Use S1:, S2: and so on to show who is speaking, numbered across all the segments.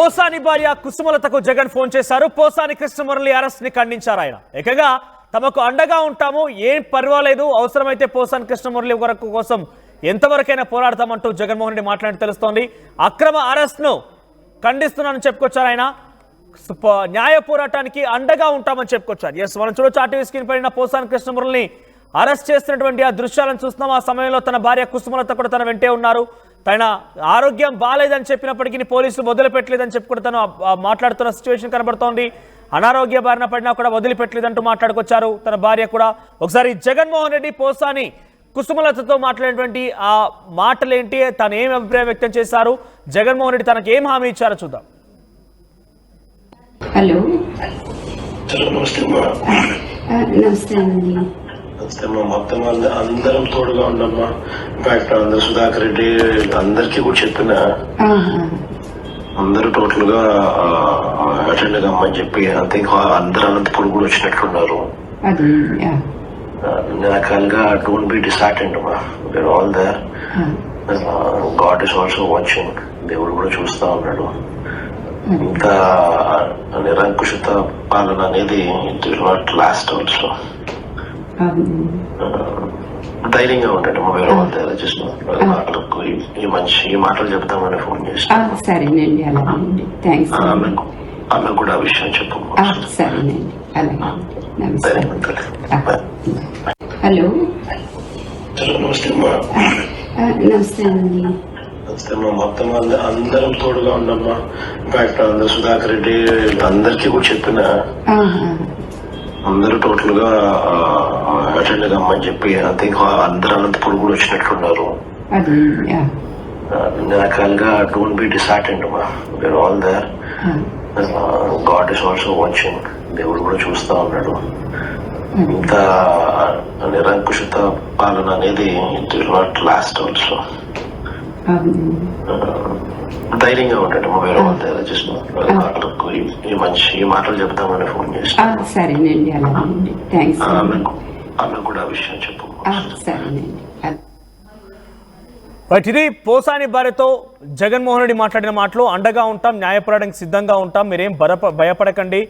S1: పోసాని భార్య కుసుమలతకు జగన్ ఫోన్ చేశారు. పోసాని కృష్ణమురళి అరెస్ట్ ని ఖండించారు. ఆయన ఏకంగా తమకు అండగా ఉంటాము, ఏం పర్వాలేదు, అవసరమైతే పోసాని కృష్ణమురళి వరకు కోసం ఎంతవరకైనా పోరాడతామంటూ జగన్మోహన్ రెడ్డి మాట్లాడి తెలుస్తోంది. అక్రమ అరెస్ట్ ను ఖండిస్తున్నానని చెప్పుకొచ్చారు. ఆయన న్యాయ పోరాటానికి అండగా ఉంటామని చెప్పుకొచ్చారు. ఎస్, మనం చూడొచ్చు ఆర్టీవీ స్క్రీన్ పైన పోసాని కృష్ణమురళిని అరెస్ట్ చేస్తున్నటువంటి ఆ దృశ్యాలను చూస్తున్నాం. ఆ సమయంలో తన భార్య కుసుమలత కూడా తన వెంటే ఉన్నారు. తన ఆరోగ్యం బాగాలేదని చెప్పినప్పటికీ పోలీసులు వదిలిపెట్టలేదని చెప్పి కూడా తను మాట్లాడుతున్న సిచ్యువేషన్ కనబడుతోంది. అనారోగ్య బారిన పడినా కూడా వదిలిపెట్టలేదంటూ మాట్లాడుకొచ్చారు తన భార్య కూడా. ఒకసారి జగన్మోహన్ రెడ్డి పోసాని కుసుమలతతో మాట్లాడినటువంటి ఆ మాటలేంటి, తను ఏం అభిప్రాయం వ్యక్తం చేశారు, జగన్మోహన్ రెడ్డి తనకు ఏం హామీ ఇచ్చారో చూద్దాం.
S2: హలో, నమస్తే అండి.
S3: మొత్తం అందరం తోడుగా ఉండమ్మా. ఇన్ఫాక్ట్ అందరు సుధాకర్ రెడ్డి అందరికి కూడా చెప్పిన అందరూ టోటల్ గా అటెండ్ కమ్మని చెప్పి ఐ థింక్ అందరు అనంతపురం కూడా వచ్చినట్లున్నారు. రకాలుగా డోంట్ బి డిసార్టెండ్ అమ్మా, we are all there. God is also watching. దేవుడు కూడా చూస్తా ఉన్నాడు. ఇంత నిరంకుశత పాలన అనేది it will not last also. ధైర్యంగా ఉంటాడు. ఈ మాటలు చెప్తామని ఫోన్ చేసి
S2: సరేనండి, అలాగేనండి. థ్యాంక్స్.
S3: ఆమె కూడా ఆ విషయం చెప్పు.
S2: సరేనండి, అలాగేనండి. నమస్తే. హలో,
S3: నమస్తే అమ్మా.
S2: నమస్తే అండి.
S3: మొత్తం అందరం తోడుగా ఉండమ్మా. ఇన్ఫాక్ట్ అందరు సుధాకర్ రెడ్డి అందరికి కూడా చెప్పిన అందరూ టోటల్ గా అటెండ్ కమ్మని చెప్పి ఐ థింక్ అందరు అనంతపురం కూడా వచ్చినట్లున్నారు. రకాలుగా డోంట్ బి డిసార్టెండ్ అమ్మా, we are all there. God is also watching. దేవుడు కూడా చూస్తా ఉన్నాడు. ఇంత నిరంకుశత పాలన అనేది it will not last also. ధైర్యంగా ఉంటాడు. ఈ మాటలు చెప్తామని ఫోన్ చేసి
S2: సరేనండి, అలాగేనండి. థ్యాంక్స్.
S3: ఆమె కూడా ఆ విషయం చెప్పు.
S2: సరేనండి.
S1: ఇది పోసాని భార్యతో జగన్మోహన్ రెడ్డి మాట్లాడిన మాటలు. అండగా ఉంటాం, న్యాయ పోరాటానికి సిద్ధంగా ఉంటాం, మీరేం భయపడకండి.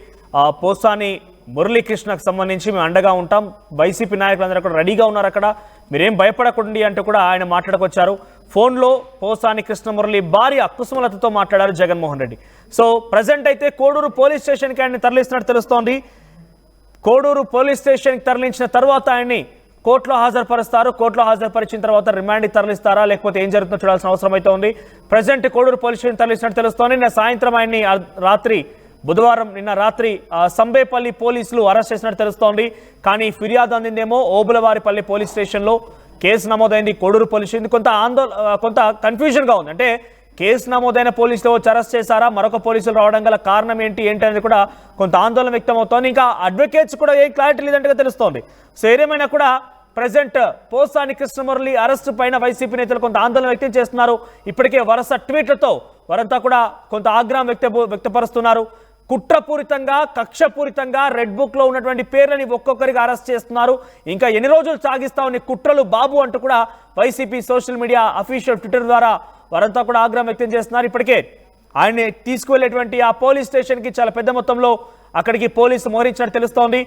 S1: పోసాని మురళీకృష్ణకు సంబంధించి మేము అండగా ఉంటాం, వైసీపీ నాయకులందరూ కూడా రెడీగా ఉన్నారు అక్కడ, మీరేం భయపడకండి అంటూ కూడా ఆయన మాట్లాడుకొచ్చారు. ఫోన్లో పోసాని కృష్ణమురళి భార్య కుసుమలతతో మాట్లాడారు జగన్మోహన్ రెడ్డి. సో ప్రజెంట్ అయితే కోడూరు పోలీస్ స్టేషన్కి ఆయన్ని తరలిస్తున్నట్టు తెలుస్తోంది. కోడూరు పోలీస్ స్టేషన్కి తరలించిన తర్వాత ఆయన్ని కోర్టులో హాజరుపరుస్తారు. కోర్టులో హాజరుపరిచిన తర్వాత రిమాండ్కి తరలిస్తారా లేకపోతే ఏం జరుగుతుందో చూడాల్సిన అవసరం అయితే ఉంది. ప్రజెంట్ కోడూరు పోలీస్ స్టేషన్ తరలిస్తున్నట్టు తెలుస్తోంది. నిన్న సాయంత్రం ఆయన్ని నిన్న రాత్రి సంబేపల్లి పోలీసులు అరెస్ట్ చేసినట్టు తెలుస్తోంది. కానీ ఫిర్యాదు అందిందేమో ఓబులవారిపల్లి పోలీస్ స్టేషన్లో. కేసు నమోదైంది కోడూరు పోలీస్ స్టేషన్. కొంత కన్ఫ్యూజన్గా ఉంది. అంటే కేసు నమోదైన పోలీసులు వచ్చి అరెస్ట్ చేశారా, మరొక పోలీసులు రావడం గల కారణం ఏంటి అనేది కూడా కొంత ఆందోళన వ్యక్తం అవుతోంది. ఇంకా అడ్వకేట్స్ కూడా ఏం క్లారిటీ లేదంటగా తెలుస్తోంది. సో ఏదేమైనా కూడా ప్రజెంట్ పోసాని కృష్ణమురళి అరెస్టు పైన వైసీపీ నేతలు కొంత ఆందోళన వ్యక్తం చేస్తున్నారు. ఇప్పటికే వరుస ట్వీట్లతో వారంతా కూడా కొంత ఆగ్రహం వ్యక్తపరుస్తున్నారు. కుట్రపూరితంగా, కక్షపూరితంగా రెడ్ బుక్ లో ఉన్నటువంటి పేర్లని ఒక్కొక్కరిగా అరెస్ట్ చేస్తున్నారు. ఇంకా ఎన్ని రోజులు సాగిస్తామని కుట్రలు బాబు అంటూ కూడా YCP social media official Twitter ద్వారా వారంతా కూడా ఆగ్రహం వ్యక్తం చేస్తున్నారు. ఇప్పటికే ఆయన్ని తీసుకువెళ్ళేటువంటి ఆ పోలీస్ స్టేషన్కి చాలా పెద్ద మొత్తంలో అక్కడికి పోలీసు మోహరించినట్టు తెలుస్తోంది.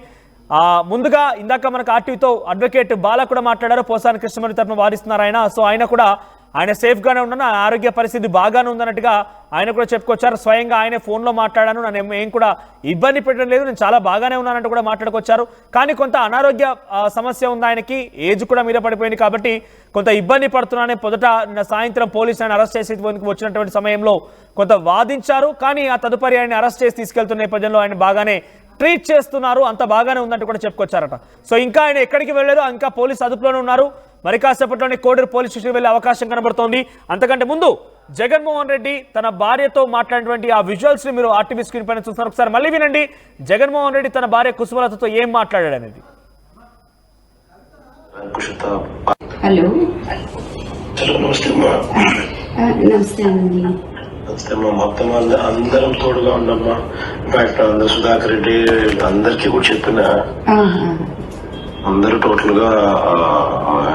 S1: ముందుగా ఇందాక మనకు ఆర్టీవీతో అడ్వకేట్ బాలా కూడా మాట్లాడారు. పోసాని కృష్ణమురళి తరఫున వాదిస్తున్నారు ఆయన. సో ఆయన సేఫ్గానే ఉన్నాను, ఆరోగ్య పరిస్థితి బాగానే ఉందన్నట్టుగా ఆయన కూడా చెప్పుకొచ్చారు. స్వయంగా ఆయనే ఫోన్లో మాట్లాడాను, నన్ను ఏం కూడా ఇబ్బంది పెట్టడం లేదు, నేను చాలా బాగానే ఉన్నానంటూ కూడా మాట్లాడుకొచ్చారు. కానీ కొంత అనారోగ్య సమస్య ఉంది ఆయనకి, ఏజ్ కూడా మీద పడిపోయింది కాబట్టి కొంత ఇబ్బంది పడుతున్నానే మొదట నిన్న సాయంత్రం పోలీసు ఆయన అరెస్ట్ చేసి వచ్చినటువంటి సమయంలో కొంత వాదించారు. కానీ ఆ తదుపరి ఆయన అరెస్ట్ చేసి తీసుకెళ్తున్న నేపథ్యంలో ఆయన బాగానే ట్రీట్ చేస్తున్నారు, అంత బాగానే ఉందంటూ కూడా చెప్పుకొచ్చారట. సో ఇంకా ఆయన ఎక్కడికి వెళ్ళలేదు, ఇంకా పోలీసు అదుపులోనే ఉన్నారు. మరి కాసేపట్లోనే కోడూరు పోలీస్ స్టేషన్ వెళ్లే అవకాశం కనబడుతోంది. అంతకంటే ముందు జగన్మోహన్ రెడ్డి తన భార్యతో మాట్లాడినటువంటి ఆ విజువల్స్ ని మీరు ఆర్టీవీ స్క్రీన్ పైన చూస్తున్నారు. ఒకసారి మళ్ళీ వినండి జగన్మోహన్ రెడ్డి తన భార్య కుసుమలతతో ఏం మాట్లాడాడు అనేది.
S2: హలో, నమస్తే అండి.
S3: మొత్తం అందరం తోడుగా ఉండమ్మా. ఇన్ఫాక్ట్ అందరు సుధాకర్ రెడ్డి అందరికి కూడా చెప్పిన అందరూ టోటల్ గా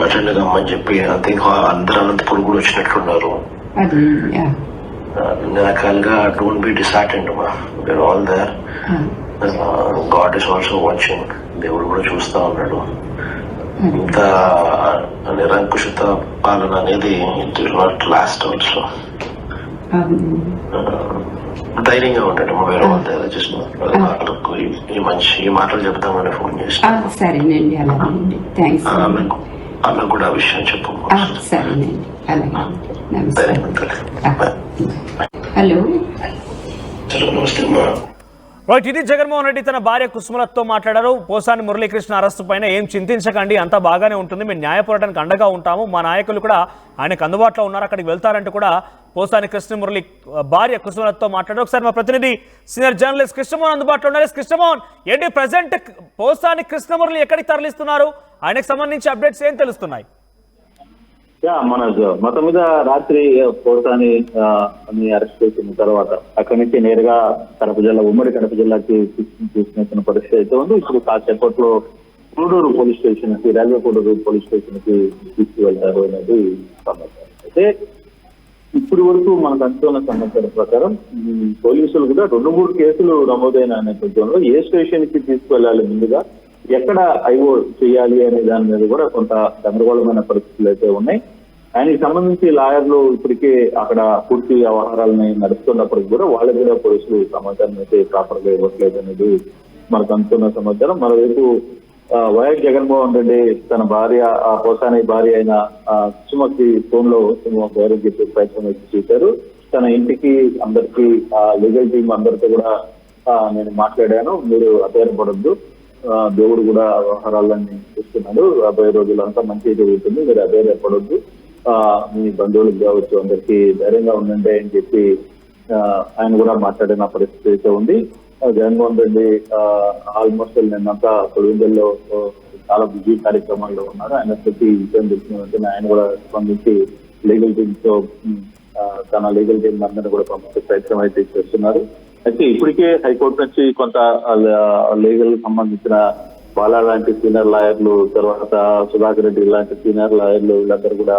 S3: అటెండ్ కమ్మని చెప్పి ఐ థింక్ అందరు అనంతపురం కూడా వచ్చినట్లున్నారు. అన్ని రకాలుగా డోంట్ బి డిసార్టెండ్ మా, we are all there. God is also watching, దేవుడు కూడా చూస్తా ఉన్నాడు. ఇంత నిరంకుశిత పాలన అనేది it will not last also. ధైర్యంగా ఉంటాడు మా, వేరే వాళ్ళు జస్ట్ ఈ మాటలు చెప్తామని ఫోన్ చేసి.
S2: సరేనండి, అలాగేనండి. థ్యాంక్స్.
S3: అలా కూడా ఆ విషయం చెప్పు.
S2: సరేనండి, అలాగే. నమస్తే. హలో.
S3: నమస్తే మా.
S1: రైట్, ఇది జగన్మోహన్ రెడ్డి తన భార్య కుసుమలతో మాట్లాడారు. పోసాని మురళీకృష్ణ అరెస్టు పైన ఏం చింతించకండి, అంతా బాగానే ఉంటుంది, మేము న్యాయ పోరాటానికి అండగా ఉంటాము, మా నాయకులు కూడా ఆయనకు అందుబాటులో ఉన్నారు, అక్కడికి వెళ్తారంటూ కూడా పోసాని కృష్ణమురళి భార్య కుసుమలతో మాట్లాడారు. ఒకసారి మా ప్రతినిధి సీనియర్ జర్నలిస్ట్ కృష్ణమోహన్ అందుబాటులో ఉన్నారు. కృష్ణమోహన్, ఏంటి ప్రజెంట్ పోసాని కృష్ణమురళి ఎక్కడికి తరలిస్తున్నారు, ఆయనకు సంబంధించి అప్డేట్స్ ఏం తెలుస్తున్నాయి?
S4: మన మొత్తం మీద రాత్రి పోసాని అరెస్ట్ చేసిన తర్వాత అక్కడి నుంచి నేరుగా కడప జిల్లా, ఉమ్మడి కడప జిల్లాకి తీసుకున్న పరిస్థితి అయితే ఉంది. ఇప్పుడు కాసేపట్లో కోడూరు పోలీస్ స్టేషన్ కి, రైల్వే కోడూరు పోలీస్ స్టేషన్ కి తీసుకువెళ్తారు అనేది సమాచారం. అయితే ఇప్పటి వరకు మనకు అందుతున్న సమాచారం ప్రకారం పోలీసులు కూడా 2-3 కేసులు నమోదైన నేపథ్యంలో ఏ స్టేషన్ కి తీసుకువెళ్ళాలి, ముందుగా ఎక్కడ ఐఓ చేయాలి అనే దాని మీద కూడా కొంత గందరగోళమైన పరిస్థితులు అయితే ఉన్నాయి. ఆయనకి సంబంధించి లాయర్లు ఇప్పటికే అక్కడ పూర్తి వ్యవహారాలని నడుస్తున్నప్పటికీ కూడా వాళ్ళకి కూడా పోలీసులు సమాచారం అయితే ప్రాపర్ గా ఇవ్వట్లేదు అనేది మనకు అందుతున్న సమాచారం. మరోవైపు వైఎస్ జగన్మోహన్ రెడ్డి తన భార్య, పోసాని భార్య అయిన సుమకి ఫోన్ లో ధైర్యం చెప్పే ప్రయత్నం అయితే చేశారు. తన ఇంటికి అందరికీ లీగల్ టీం అందరితో కూడా నేను మాట్లాడాను, మీరు అధైర్యపడద్దు, దేవుడు కూడా వ్యవహారాలన్నీ చూస్తున్నాడు, రాబోయే రోజులంతా మంచి జరుగుతుంది, మీరు అధైర్యపడొద్దు, మీ బంధువులకు కావచ్చు అందరికీ ధైర్యంగా ఉండండి అని చెప్పి ఆయన కూడా మాట్లాడిన పరిస్థితి అయితే ఉంది. జగన్మోహన్ రెడ్డి ఆల్మోస్ట్ నిన్నంతా తొలిందల్లో చాలా బిజీ కార్యక్రమాల్లో ఉన్నారు. ఆయన ప్రతి విషయం తెలిసిన ఆయన కూడా స్పందించి లీగల్ టీమ్ తో తన లీగల్ టీం అందరినీ కూడా పంపించే ప్రయత్నం అయితే చేస్తున్నారు. అయితే ఇప్పటికే హైకోర్టు నుంచి కొంత లీగల్ సంబంధించిన బాలా లాంటి సీనియర్ లాయర్లు, తర్వాత సుధాకర్ రెడ్డి లాంటి సీనియర్ లాయర్లు, వీళ్ళందరూ కూడా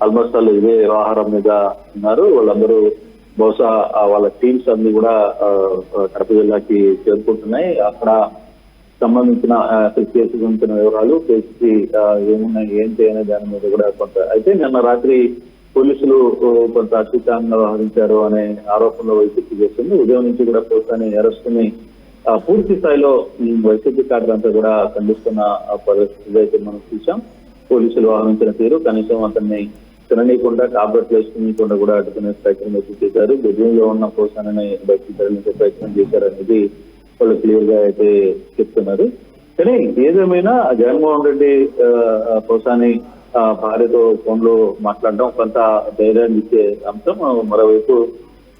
S4: ఆల్మోస్ట్ వాళ్ళు ఇదే వ్యవహారం మీద ఉన్నారు. వాళ్ళందరూ బహుశా వాళ్ళ టీమ్స్ అన్ని కూడా కడప జిల్లాకి చేరుకుంటున్నాయి. అక్కడ సంబంధించిన కేసు గురించిన వివరాలు, కేసుకి ఏమున్నాయి ఏంటి అనే దాని మీద కూడా కొంత. అయితే నిన్న రాత్రి పోలీసులు కొంత అత్యుత్సాహంగా వ్యవహరించారు అనే ఆరోపణలు వైసీపీ చేస్తుంది. ఉదయం నుంచి కూడా పోసాని అరెస్టుని పూర్తి స్థాయిలో వైసీపీ కార్యక్రమంతో కూడా ఖండిస్తున్న పరిస్థితి అయితే మనం చూసాం. పోలీసులు వ్యవహరించిన తీరు, కనీసం అతన్ని తిననీయకుండా, టాబ్లెట్లు వేసుకునేకుండా కూడా అడ్డుకునే ప్రయత్నం అయితే చేశారు. బెడ్రూమ్లో ఉన్న పోసాని బయటికి తరలించే ప్రయత్నం చేశారనేది వాళ్ళు క్లియర్ గా అయితే చెప్తున్నారు. కానీ ఏదేమైనా జగన్మోహన్ రెడ్డి పోసాని భార్యతో ఫోన్ లో మాట్లాడడం కొంత ధైర్యాన్ని ఇచ్చే అంశం. మరోవైపు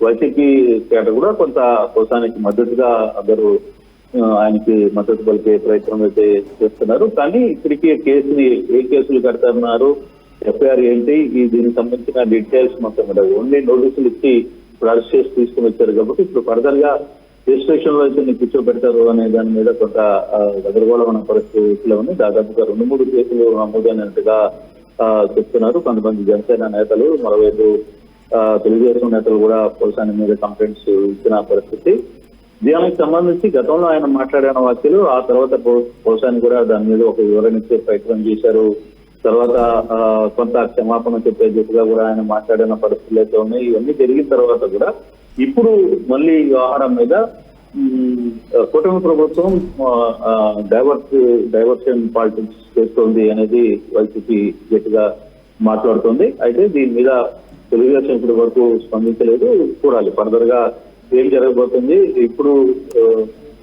S4: వైసీపీ కేట కూడా కొంత పోసానికి మద్దతుగా అందరూ ఆయనకి మద్దతు పలికే ప్రయత్నం అయితే చేస్తున్నారు. కానీ ఇప్పటికీ కేసుని ఏ కేసులు కడుతున్నారు, ఎఫ్ఐఆర్ ఏంటి, దీనికి సంబంధించిన డీటెయిల్స్ మొత్తం కూడా ఓన్లీ నోటీసులు ఇచ్చి ఇప్పుడు అరెస్ట్ చేసి తీసుకుని వచ్చారు. కాబట్టి ఇప్పుడు ఫర్దర్ గా ఏ స్టేషన్ లో అయితే కూర్చోబెడతారు అనే దాని మీద కొంత గందరగోళమైన పరిస్థితిలో ఉంది. దాదాపుగా 2-3 కేసులు నమోదైనట్టుగా చెప్తున్నారు కొంతమంది జనసేన నేతలు. మరోవైపు తెలుగుదేశం నేతలు కూడా పోసాని మీద కంప్లైంట్స్ ఇచ్చిన పరిస్థితి. దీనికి సంబంధించి గతంలో ఆయన మాట్లాడిన వ్యాఖ్యలు, ఆ తర్వాత పోసాని కూడా దాని మీద ఒక వివరణ ఇచ్చే ప్రయత్నం చేశారు. తర్వాత కొంత క్షమాపణ చెప్పే దిశగా కూడా ఆయన మాట్లాడిన పరిస్థితులు అయితే ఉన్నాయి. ఇవన్నీ జరిగిన తర్వాత కూడా ఇప్పుడు మళ్ళీ వ్యవహారం మీద కూటమి ప్రభుత్వం డైవర్షన్ పాలిటిక్స్ చేస్తోంది అనేది వైసీపీ గట్టిగా మాట్లాడుతుంది. అయితే దీని మీద తెలుగుదేశం ఇప్పటి వరకు స్పందించలేదు. చూడాలి ఫర్దర్ గా ఏం జరగబోతుంది. ఇప్పుడు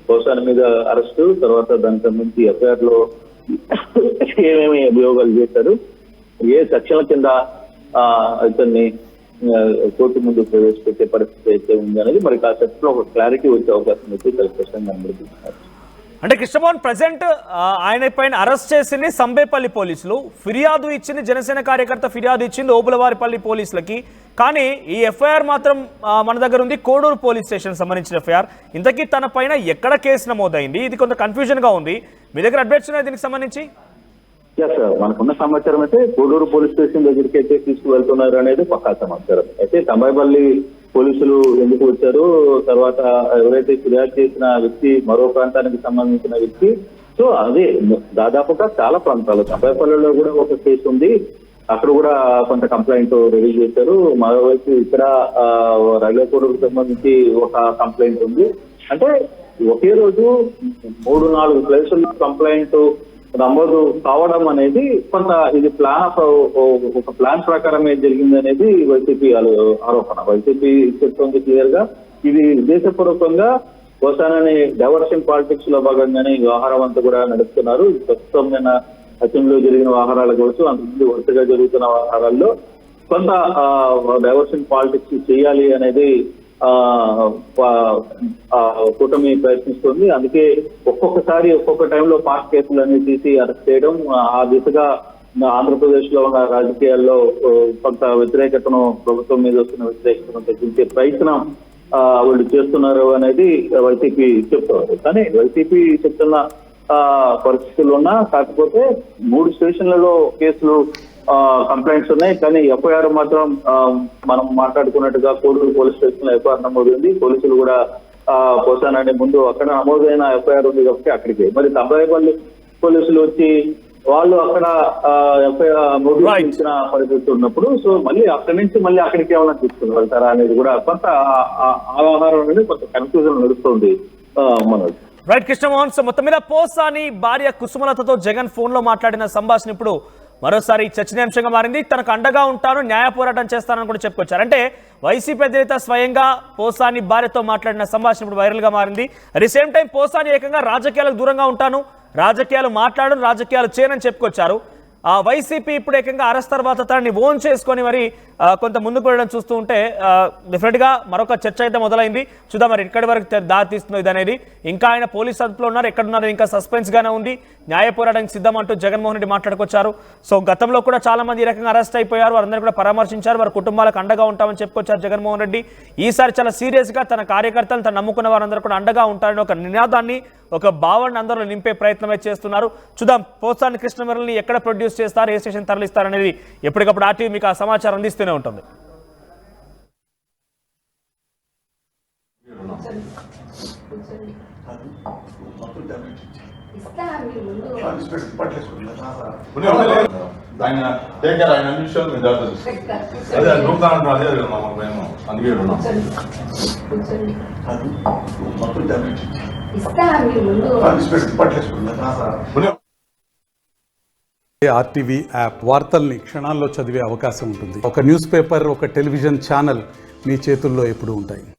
S4: పోసాని మీద అరెస్టు, తర్వాత దానికి సంబంధించి ఎఫ్ఐఆర్ లో ఏమేమి అభియోగాలు చేశారు, ఏ సెక్షన్ల కింద ఇతన్ని కోర్టు ముందు ప్రవేశపెట్టే పరిస్థితి అయితే ఉంది అనేది మరి కాసేపట్లో ఒక క్లారిటీ వచ్చే అవకాశం అయితే చాలా స్పష్టంగా కనబడుతున్నారు.
S1: అంటే కృష్ణమోహన్ ప్రజెంట్ ఆయన పైన అరెస్ట్ చేసింది సంబేపల్లి పోలీసులు, ఫిర్యాదు ఇచ్చింది జనసేన కార్యకర్త ఫిర్యాదు ఇచ్చింది ఓబులవారిపల్లి పోలీసులకి. కానీ ఈ ఎఫ్ఐఆర్ మాత్రం మన దగ్గర ఉంది కోడూరు పోలీస్ స్టేషన్ సంబంధించిన ఎఫ్ఐఆర్. ఇంతకీ తన పైన ఎక్కడ కేసు నమోదైంది, ఇది కొంత కన్ఫ్యూజన్ గా ఉంది. మీ దగ్గర అప్డేట్స్ ఉన్నాయి దీనికి సంబంధించి?
S4: మనకున్న సమాచారం అయితే కోడూరు పోలీస్ స్టేషన్ దగ్గరికి అయితే తీసుకువెళ్తున్నారు అనేది పక్కా సమాచారం. అయితే సంబేపల్లి పోలీసులు ఎందుకు వచ్చారు, తర్వాత ఎవరైతే ఫిర్యాదు చేసిన వ్యక్తి మరో ప్రాంతానికి సంబంధించిన వ్యక్తి. సో అదే దాదాపుగా చాలా ప్రాంతాలు, చంపాపల్లిలో కూడా ఒక కేసు ఉంది, అక్కడ కూడా కొంత కంప్లైంట్ రిలీజ్ చేశారు. మరోవైపు ఇక్కడ రైల్వే కోర్టుకు సంబంధించి ఒక కంప్లైంట్ ఉంది. అంటే ఒకే రోజు 3-4 ప్లేసుల్లో కంప్లైంట్ నమోదు కావడం అనేది కొంత ఇది ఒక ప్లాన్ ప్రకారం ఏం జరిగింది అనేది వైసీపీ ఆరోపణ. వైసీపీ చెప్తుంది క్లియర్ గా ఇది ఉద్దేశపూర్వకంగా పోసానని డైవర్షన్ పాలిటిక్స్ లో భాగంగానే ఈ వ్యవహారం అంతా కూడా నడుస్తున్నారు. ప్రస్తుతం నిన్న అసెంబ్లీలో జరిగిన వ్యవహారాలు కావచ్చు, అంతకుముందు వరుసగా జరుగుతున్న వ్యవహారాల్లో కొంత డైవర్షన్ పాలిటిక్స్ చేయాలి అనేది కూటమి ప్రయత్నిస్తుంది. అందుకే ఒక్కొక్కసారి ఒక్కొక్క టైంలో పాక్ కేసులన్నీ తీసి అరెస్ట్ చేయడం, ఆ దిశగా ఆంధ్రప్రదేశ్ లో ఉన్న రాజకీయాల్లో కొంత వ్యతిరేకతను, ప్రభుత్వం మీద వస్తున్న వ్యతిరేకతను తగ్గించే ప్రయత్నం వాళ్ళు చేస్తున్నారు అనేది వైసీపీ చెప్తున్నారు. కానీ వైసీపీ చెప్తున్న పరిస్థితులు ఉన్నా, కాకపోతే 3 స్టేషన్లలో కేసులు కంప్లైంట్స్ ఉన్నాయి. కానీ ఎఫ్ఐఆర్ మాత్రం మనం మాట్లాడుకున్నట్టుగా కోడూరు పోలీస్ స్టేషన్ లో ఎఫ్ఐఆర్ నమోదైంది. పోలీసులు కూడా పోసానని ముందు అక్కడ నమోదైన ఎఫ్ఐఆర్ ఉంది కాబట్టి అక్కడికి, మరి తంబాయిపల్లి పోలీసులు వచ్చి వాళ్ళు అక్కడ ఎఫ్ఐఆర్ నోటీస్ ఇచ్చిన పరిస్థితి ఉన్నప్పుడు, సో మళ్ళీ అక్కడి నుంచి మళ్ళీ అక్కడికి ఏమైనా తీసుకుని వెళ్తారా అనేది కూడా కొంత ఆ వ్యవహారం అనేది కొంత కన్ఫ్యూజన్ నడుస్తుంది మనోజ్.
S1: రైట్ కృష్ణమోహన్, సో మొత్తం మీద పోసాని భార్య కుసుమలతతో జగన్ ఫోన్ లో మాట్లాడిన సంభాషణ ఇప్పుడు మరోసారి చర్చనీయాంశంగా మారింది. తనకు అండగా ఉంటాను, న్యాయ పోరాటం చేస్తానని కూడా చెప్పుకొచ్చారు. అంటే వైసీపీ అధినేత స్వయంగా పోసాని భార్యతో మాట్లాడిన సంభాషణ ఇప్పుడు వైరల్ గా మారింది. At the same time Posani ఏకంగా రాజకీయాలకు దూరంగా ఉంటాను, రాజకీయాలు మాట్లాడను, రాజకీయాలు చేయనని చెప్పుకొచ్చారు. వైసీపీ ఇప్పుడు ఏకంగా అరెస్ట్ తర్వాత తనని ఓన్ చేసుకొని మరి కొంత ముందుకు వెళ్ళడం చూస్తూ ఉంటే డెఫినెట్ గా మరొక చర్చ అయితే మొదలైంది. చూద్దాం మరి ఎక్కడి వరకు దారి తీస్తుందో ఇది అనేది. ఇంకా ఆయన పోలీస్ అదుపులో ఉన్నారు, ఎక్కడున్నారు ఇంకా సస్పెన్స్ గానే ఉంది. న్యాయ పోరాటానికి సిద్ధం అంటూ జగన్మోహన్ రెడ్డి మాట్లాడుకొచ్చారు. సో గతంలో కూడా చాలా మంది ఈ రకంగా అరెస్ట్ అయిపోయారు, వారందరూ కూడా పరామర్శించారు, వారి కుటుంబాలకు అండగా ఉంటామని చెప్పుకొచ్చారు జగన్మోహన్ రెడ్డి. ఈసారి చాలా సీరియస్ గా తన కార్యకర్తలు, తను నమ్ముకున్న వారందరూ కూడా అండగా ఉంటారని ఒక నినాదాన్ని, ఒక భావాన్ని అందరూ నింపే ప్రయత్నమే చేస్తున్నారు. చూద్దాం పోసాని కృష్ణమురళిని ఎక్కడ ప్రొడ్యూస్ చేస్తారు, ఏ స్టేషన్ తరలిస్తారు అనేది ఎప్పటికప్పుడు ఆర్టీవీ మీకు ఆ సమాచారం అందిస్తూనే ఉంటుంది.
S5: ఆర్టీవీ యాప్ వార్తల్ని క్షణాల్లో చదివే అవకాశం ఉంటుంది. ఒక న్యూస్ పేపర్, ఒక టెలివిజన్ ఛానల్ మీ చేతుల్లో ఎప్పుడూ ఉంటాయి.